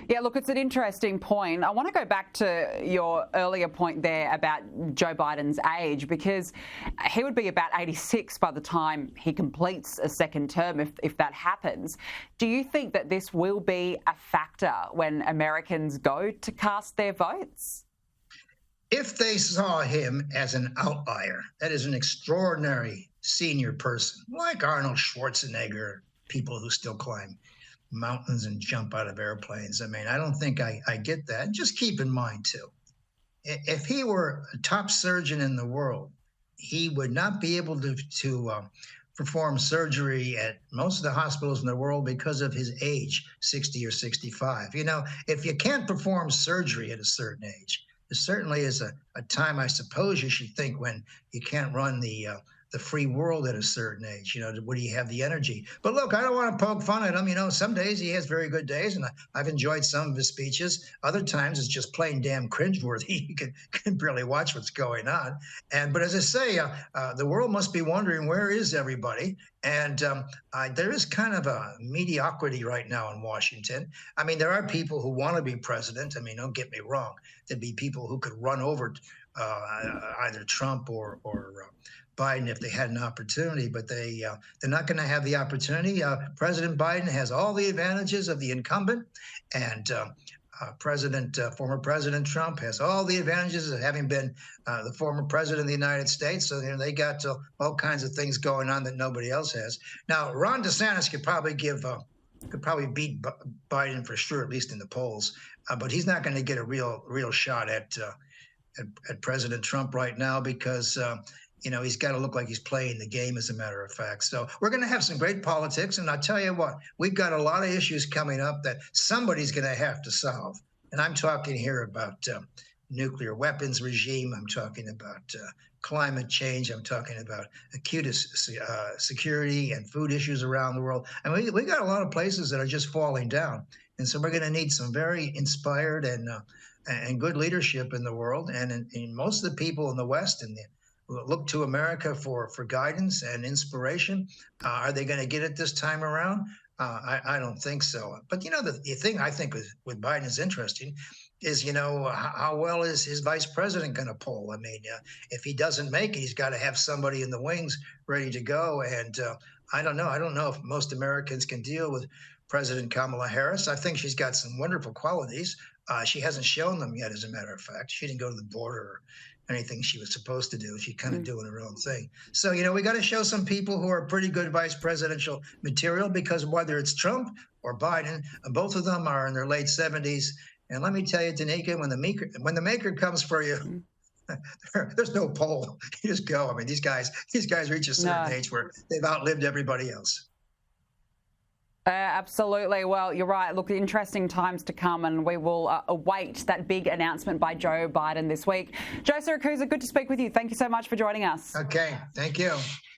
Yeah, look, it's an interesting point. I want to go back to your earlier point there about Joe Biden's age, because he would be about 86 by the time he completes a second term, if that happens. Do you think that this will be a factor when Americans go to cast their votes? If they saw him as an outlier, that is an extraordinary senior person, like Arnold Schwarzenegger, people who still climb mountains and jump out of airplanes. I mean, I don't think I get that. Just keep in mind, too, if he were a top surgeon in the world, he would not be able to perform surgery at most of the hospitals in the world because of his age, 60 or 65. You know, if you can't perform surgery at a certain age, there certainly is a time, I suppose, you should think when you can't run the free world at a certain age. You know, where do you have the energy? But look, I don't want to poke fun at him. You know, some days he has very good days, and I've enjoyed some of his speeches. Other times it's just plain damn cringeworthy. You can barely watch what's going on. But as I say, the world must be wondering, where is everybody? And there is kind of a mediocrity right now in Washington. I mean, there are people who want to be president. I mean, don't get me wrong. There'd be people who could run over either Trump or Biden if they had an opportunity, but they're not going to have the opportunity. President Biden has all the advantages of the incumbent, and former President Trump has all the advantages of having been the former president of the United States. So they got all kinds of things going on that nobody else has. Now, Ron DeSantis could probably beat Biden for sure, at least in the polls, but he's not going to get a real shot at President Trump right now because. He's got to look like he's playing the game, as a matter of fact. So we're going to have some great politics. And I'll tell you what, we've got a lot of issues coming up that somebody's going to have to solve. And I'm talking here about nuclear weapons regime. I'm talking about climate change. I'm talking about acute security and food issues around the world. And we got a lot of places that are just falling down. And so we're going to need some very inspired and good leadership in the world. And in most of the people in the West and look to America for guidance and inspiration. Are they going to get it this time around? I don't think so. But, the thing I think with Biden is interesting is, how well is his vice president going to poll? I mean, if he doesn't make it, he's got to have somebody in the wings ready to go. And I don't know. I don't know if most Americans can deal with President Kamala Harris. I think she's got some wonderful qualities. She hasn't shown them yet, as a matter of fact. She didn't go to the border or anything she was supposed to do. She's kind of doing her own thing. So, we got to show some people who are pretty good vice presidential material, because whether it's Trump or Biden, both of them are in their late 70s. And let me tell you, Danica, when the maker comes for you, there's no poll. You just go. I mean, these guys reach a certain age where they've outlived everybody else. Absolutely. Well, you're right. Look, interesting times to come, and we will await that big announcement by Joe Biden this week. Joe Siracusa, good to speak with you. Thank you so much for joining us. Okay. Thank you.